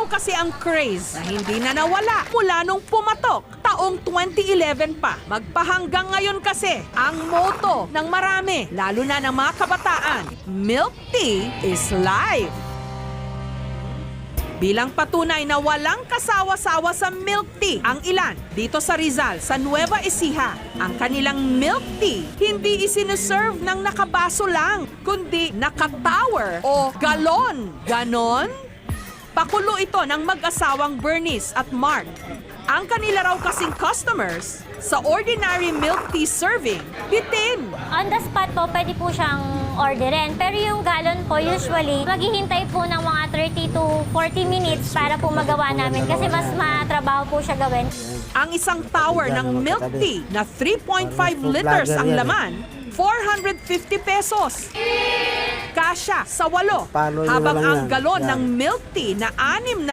kasi ang craze na hindi na nawala mula nung pumatok taong 2011 pa. Magpahanggang ngayon kasi ang motto ng marami, lalo na ng mga kabataan, milk tea is life. Bilang patunay na walang kasawa-sawa sa milk tea ang ilan dito sa Rizal, sa Nueva Ecija. Ang kanilang milk tea hindi isinuserve ng nakabaso lang, kundi naka-tower o galon. Ganon? Pakulo ito ng mag-asawang Bernice at Mark. Ang kanila raw kasing customers, sa ordinary milk tea serving, bitin. On the spot po, pwede po siyang orderin. Pero yung galon po, usually, maghihintay po ng mga 30 to 40 minutes para po magawa namin kasi mas matrabaho po siya gawin. Ang isang tower ng milk tea na 3.5 liters ang laman, 450 pesos. Kasya sa 8, habang ang galon ng milk tea na 6 na